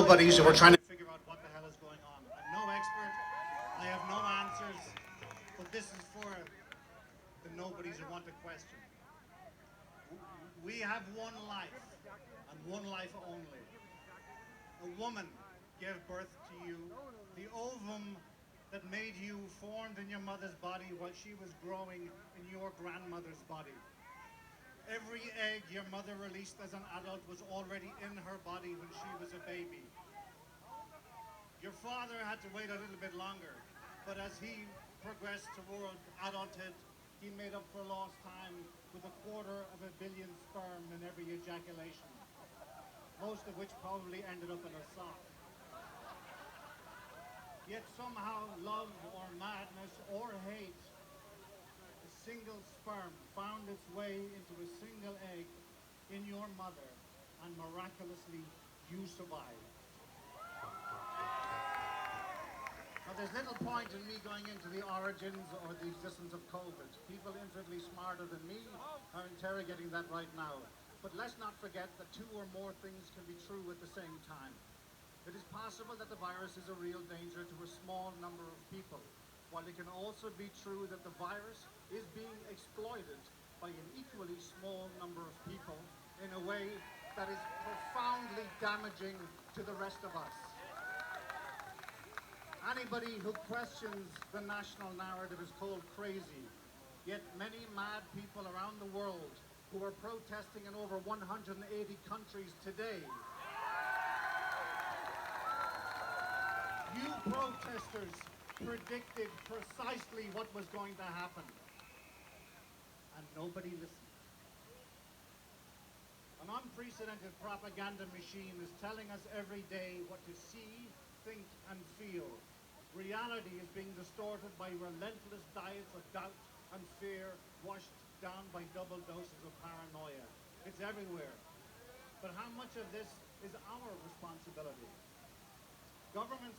nobodies who are trying to figure out what the hell is going on. I'm no expert, I have no answers, but this is for the nobodies who want to question. We have one life, and one life only. A woman gave birth to you. The ovum that made you formed in your mother's body while she was growing in your grandmother's body. Every egg your mother released as an adult was already in her body when she was a baby. Your father had to wait a little bit longer, but as he progressed toward adulthood, he made up for lost time with 250 million sperm in every ejaculation, most of which probably ended up in a sock. Yet somehow love or madness or hate, a single sperm found its way into a single egg in your mother, and miraculously you survived. Now, there's little point in me going into the origins or the existence of COVID. People infinitely smarter than me are interrogating that right now. But let's not forget that two or more things can be true at the same time. It is possible that the virus is a real danger to a small number of people, while it can also be true that the virus is being exploited by an equally small number of people in a way that is profoundly damaging to the rest of us. Anybody who questions the national narrative is called crazy, yet many mad people around the world who are protesting in over 180 countries today. You protesters predicted precisely what was going to happen, and nobody listened. An unprecedented propaganda machine is telling us every day what to see, think, and feel. Reality is being distorted by relentless diets of doubt and fear, washed down by double doses of paranoia. It's everywhere. But how much of this is our responsibility? Governments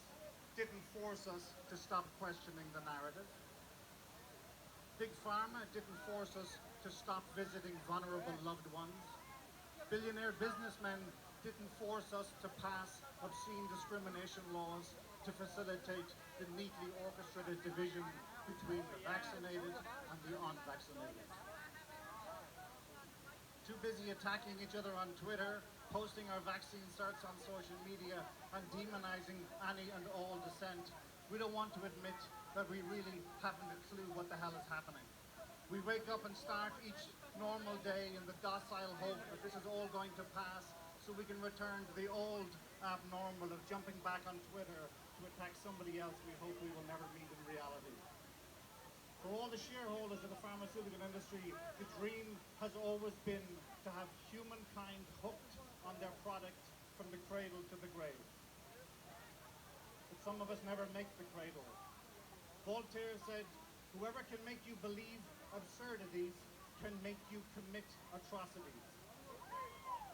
didn't force us to stop questioning the narrative. Big Pharma didn't force us to stop visiting vulnerable loved ones. Billionaire businessmen didn't force us to pass obscene discrimination laws to facilitate the neatly orchestrated division between the vaccinated and the unvaccinated. Too busy attacking each other on Twitter, posting our vaccine certs on social media, and demonizing any and all dissent, we don't want to admit that we really haven't a clue what the hell is happening. We wake up and start each normal day in the docile hope that this is all going to pass so we can return to the old abnormal of jumping back on Twitter to attack somebody else we hope we will never meet in reality. For all the shareholders of the pharmaceutical industry, the dream has always been to have humankind hooked on their product from the cradle to the grave. But some of us never make the cradle. Voltaire said, "Whoever can make you believe absurdities can make you commit atrocities."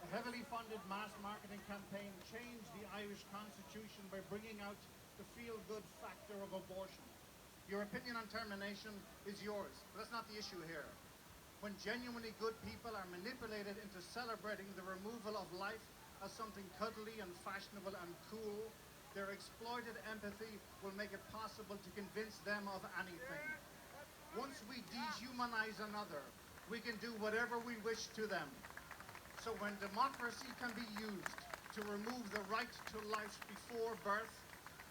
A heavily funded mass marketing campaign changed the Irish Constitution by bringing out the feel-good factor of abortion. Your opinion on termination is yours, but that's not the issue here. When genuinely good people are manipulated into celebrating the removal of life as something cuddly and fashionable and cool, their exploited empathy will make it possible to convince them of anything. Once we dehumanize another, we can do whatever we wish to them. So when democracy can be used to remove the right to life before birth,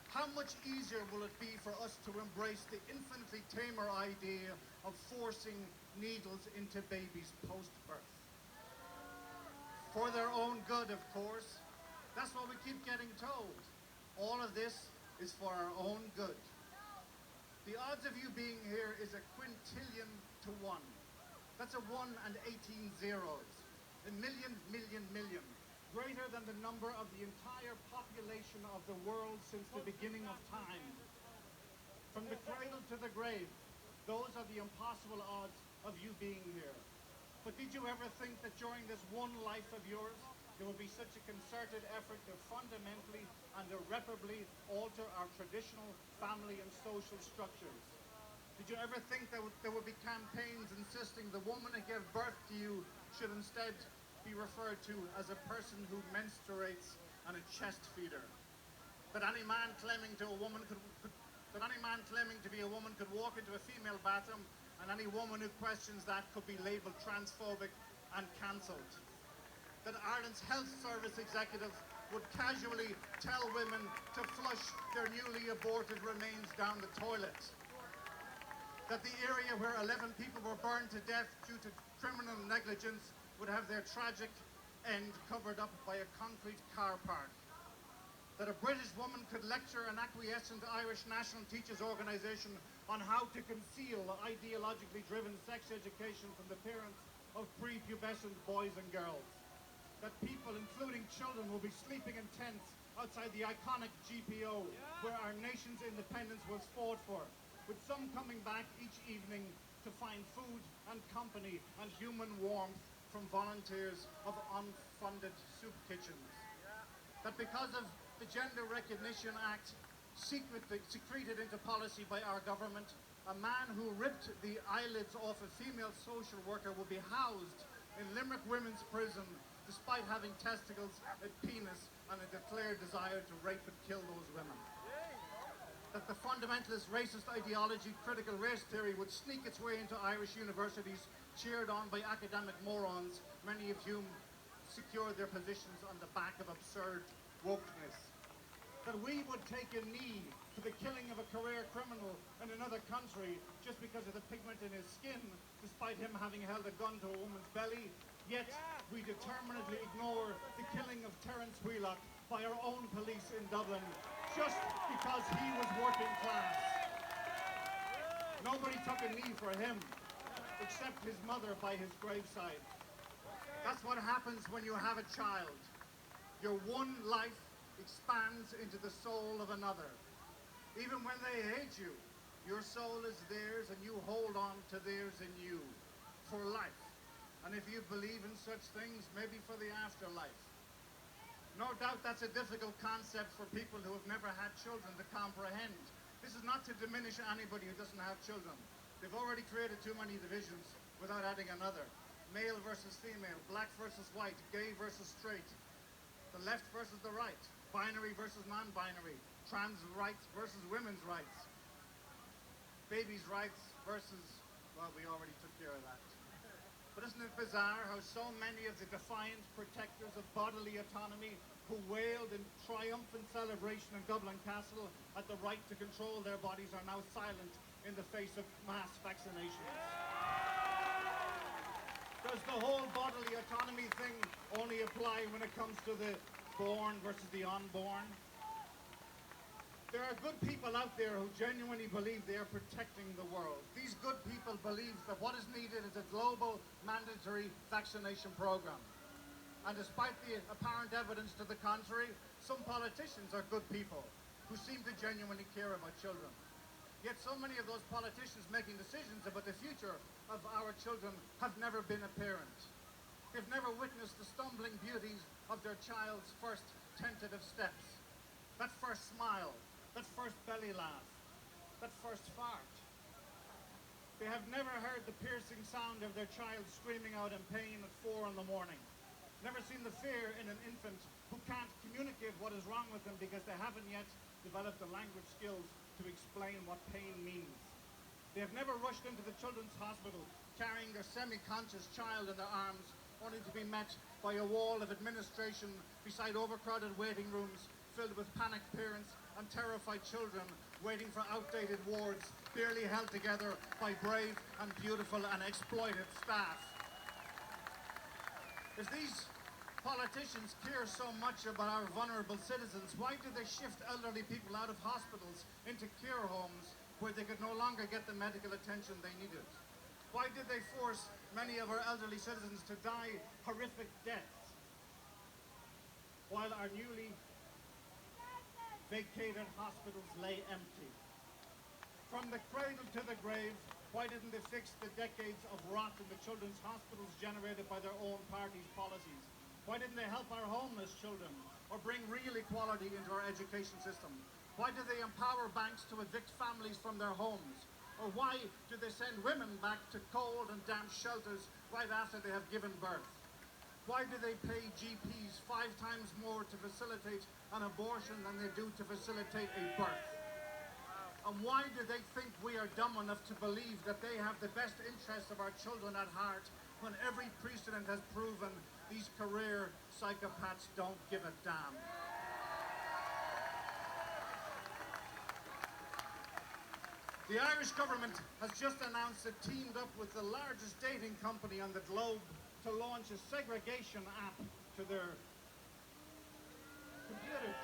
how much easier will it be for us to embrace the infinitely tamer idea of forcing needles into babies post-birth? For their own good, of course. That's what we keep getting told. All of this is for our own good. The odds of you being here is a quintillion to 1. That's a 1 and 18 zeros. A million, million, million. Greater than the number of the entire population of the world since the beginning of time. From the cradle to the grave, those are the impossible odds of you being here. But did you ever think that during this one life of yours, there would be such a concerted effort to fundamentally and irreparably alter our traditional family and social structures? Did you ever think that there would be campaigns insisting the woman who gave birth to you should instead be referred to as a person who menstruates and a chest feeder. That any man claiming to be a woman could walk into a female bathroom, and any woman who questions that could be labelled transphobic and cancelled. That Ireland's health service executives would casually tell women to flush their newly aborted remains down the toilet. That the area where 11 people were burned to death due to criminal negligence would have their tragic end covered up by a concrete car park. That a British woman could lecture an acquiescent Irish National Teachers Organisation on how to conceal ideologically driven sex education from the parents of prepubescent boys and girls. That people, including children, will be sleeping in tents outside the iconic GPO, where our nation's independence was fought for, with some coming back each evening to find food and company and human warmth from volunteers of unfunded soup kitchens. That because of the Gender Recognition Act secreted into policy by our government, a man who ripped the eyelids off a female social worker will be housed in Limerick Women's Prison despite having testicles, a penis and a declared desire to rape and kill those women. That the fundamentalist racist ideology critical race theory would sneak its way into Irish universities, cheered on by academic morons, many of whom secured their positions on the back of absurd wokeness. That we would take a knee to the killing of a career criminal in another country just because of the pigment in his skin, despite him having held a gun to a woman's belly, yet we determinedly ignore the killing of Terence Wheelock by our own police in Dublin just because he was working class. Nobody took a knee for him, except his mother by his graveside. That's what happens when you have a child. Your one life expands into the soul of another. Even when they hate you, your soul is theirs and you hold on to theirs in you for life. And if you believe in such things, maybe for the afterlife. No doubt that's a difficult concept for people who have never had children to comprehend. This is not to diminish anybody who doesn't have children. They've already created too many divisions without adding another. Male versus female, black versus white, gay versus straight, the left versus the right, binary versus non-binary, trans rights versus women's rights, babies' rights versus, well, we already took care of that. But isn't it bizarre how so many of the defiant protectors of bodily autonomy who wailed in triumphant celebration in Dublin Castle at the right to control their bodies are now silent in the face of mass vaccinations? Does the whole bodily autonomy thing only apply when it comes to the born versus the unborn? There are good people out there who genuinely believe they are protecting the world. These good people believe that what is needed is a global mandatory vaccination program. And despite the apparent evidence to the contrary, some politicians are good people who seem to genuinely care about children. Yet so many of those politicians making decisions about the future of our children have never been a parent. They've never witnessed the stumbling beauties of their child's first tentative steps, that first smile, that first belly laugh, that first fart. They have never heard the piercing sound of their child screaming out in pain at 4 in the morning. Never seen the fear in an infant who can't communicate what is wrong with them because they haven't yet developed the language skills to explain what pain means. They have never rushed into the children's hospital carrying their semi-conscious child in their arms only to be met by a wall of administration beside overcrowded waiting rooms filled with panicked parents and terrified children waiting for outdated wards barely held together by brave and beautiful and exploited staff. If these politicians care so much about our vulnerable citizens, why do they shift elderly people out of hospitals into care homes where they could no longer get the medical attention they needed? Why did they force many of our elderly citizens to die horrific deaths while our newly vacated hospitals lay empty? From the cradle to the grave, why didn't they fix the decades of rot in the children's hospitals generated by their own party's policies? Why didn't they help our homeless children or bring real equality into our education system? Why do they empower banks to evict families from their homes? Or why do they send women back to cold and damp shelters right after they have given birth? Why do they pay GPs 5 times more to facilitate an abortion than they do to facilitate a birth? And why do they think we are dumb enough to believe that they have the best interests of our children at heart when every precedent has proven these career psychopaths don't give a damn? The Irish government has just announced it teamed up with the largest dating company on the globe to launch a segregation app to their computers.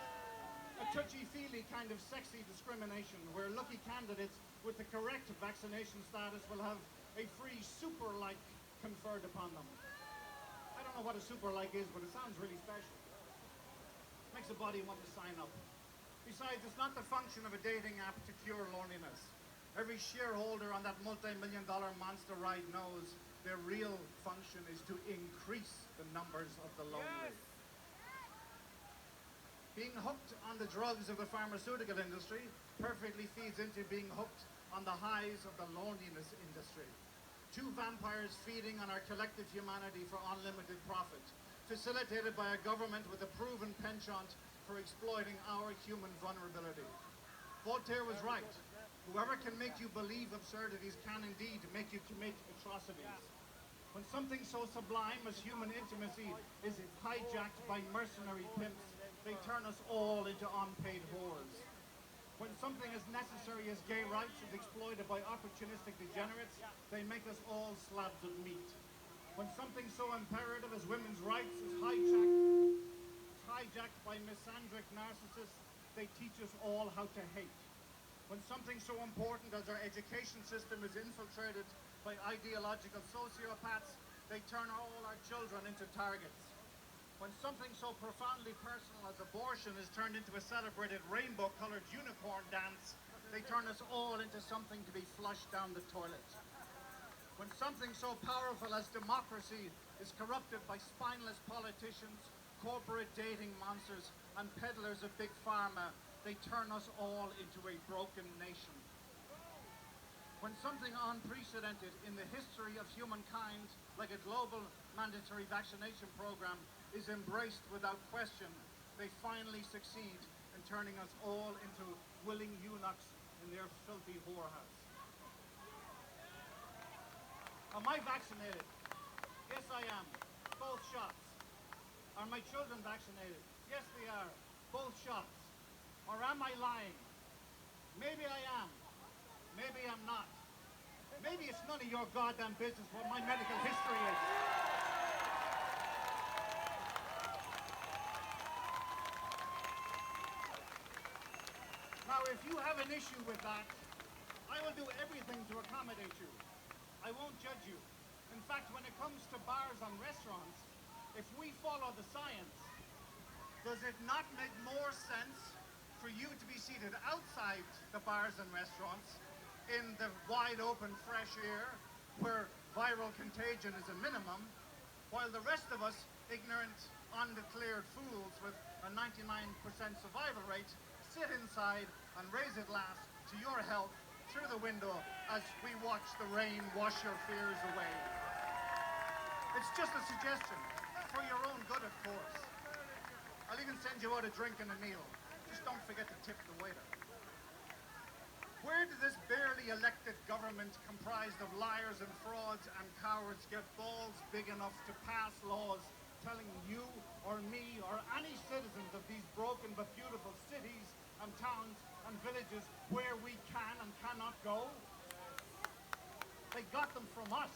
A touchy-feely kind of sexy discrimination where lucky candidates with the correct vaccination status will have a free super-like conferred upon them. I don't know what a super-like is, but it sounds really special. Makes a body want to sign up. Besides, it's not the function of a dating app to cure loneliness. Every shareholder on that multi-million-dollar monster ride knows their real function is to increase the numbers of the lonely. Yes. Being hooked on the drugs of the pharmaceutical industry perfectly feeds into being hooked on the highs of the loneliness industry. Two vampires feeding on our collective humanity for unlimited profit, facilitated by a government with a proven penchant for exploiting our human vulnerability. Voltaire was right. Whoever can make you believe absurdities can indeed make you commit atrocities. When something so sublime as human intimacy is hijacked by mercenary pimps, they turn us all into unpaid whores. When something as necessary as gay rights is exploited by opportunistic degenerates, they make us all slabs of meat. When something so imperative as women's rights is hijacked by misandric narcissists, they teach us all how to hate. When something so important as our education system is infiltrated by ideological sociopaths, they turn all our children into targets. When something so profoundly personal as abortion is turned into a celebrated rainbow-colored unicorn dance, they turn us all into something to be flushed down the toilet. When something so powerful as democracy is corrupted by spineless politicians, corporate dating monsters, and peddlers of big pharma, they turn us all into a broken nation. When something unprecedented in the history of humankind, like a global mandatory vaccination program, is embraced without question, they finally succeed in turning us all into willing eunuchs in their filthy whorehouse. Am I vaccinated? Yes, I am. Both shots. Are my children vaccinated? Yes, they are. Both shots. Or am I lying? Maybe I am. Maybe I'm not. Maybe it's none of your goddamn business what my medical history is. Now, if you have an issue with that, I will do everything to accommodate you. I won't judge you. In fact, when it comes to bars and restaurants, if we follow the science, does it not make more sense for you to be seated outside the bars and restaurants in the wide open fresh air where viral contagion is a minimum, while the rest of us, ignorant, undeclared fools with a 99% survival rate, sit inside and raise a glass to your health through the window as we watch the rain wash your fears away. It's just a suggestion, for your own good, of course. I'll even send you out a drink and a meal. Just don't forget to tip the waiter. Where did this barely elected government comprised of liars and frauds and cowards get balls big enough to pass laws telling you or me or any citizens of these broken but beautiful cities and towns and villages where we can and cannot go? They got them from us.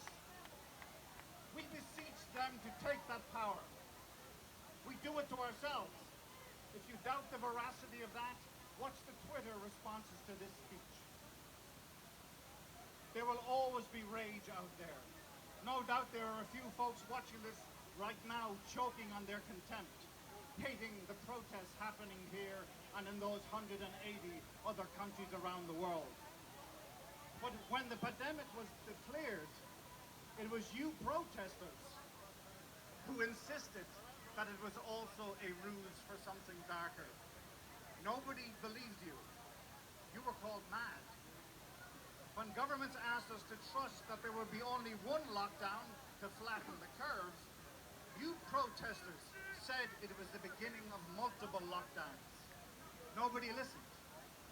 We beseech them to take that power. We do it to ourselves. If you doubt the veracity of that, watch the Twitter responses to this speech. There will always be rage out there. No doubt there are a few folks watching this right now choking on their contempt, hating the protests happening here and in those 180 other countries around the world. But when the pandemic was declared, it was you protesters who insisted that it was also a ruse for something darker. Nobody believed you. You were called mad. When governments asked us to trust that there would be only one lockdown to flatten the curves, You protesters said it was the beginning of multiple lockdowns. Nobody listened.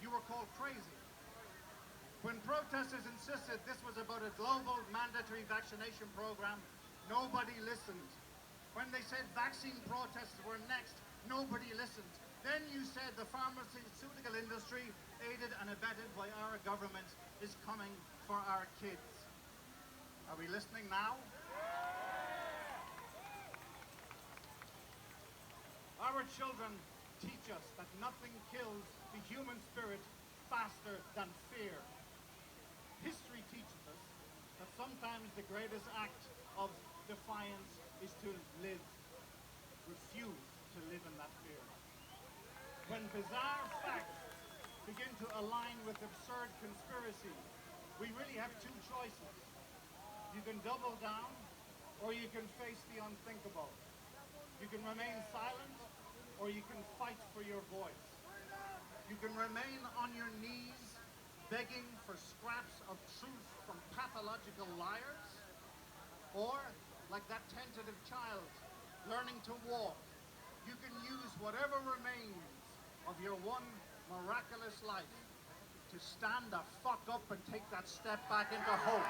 You were called crazy. When protesters insisted this was about a global mandatory vaccination program, nobody listened. When they said vaccine protests were next, nobody listened. Then you said the pharmaceutical industry, aided and abetted by our government, is coming for our kids. Are we listening now? Our children teach us that nothing kills the human spirit faster than fear. History teaches us that sometimes the greatest act of defiance is to refuse to live in that fear. When bizarre facts begin to align with absurd conspiracy, we really have two choices. You can double down, or you can face the unthinkable. You can remain silent, or you can fight for your voice. You can remain on your knees, begging for scraps of truth from pathological liars, or, like that tentative child learning to walk, you can use whatever remains of your one miraculous life to stand the fuck up and take that step back into hope.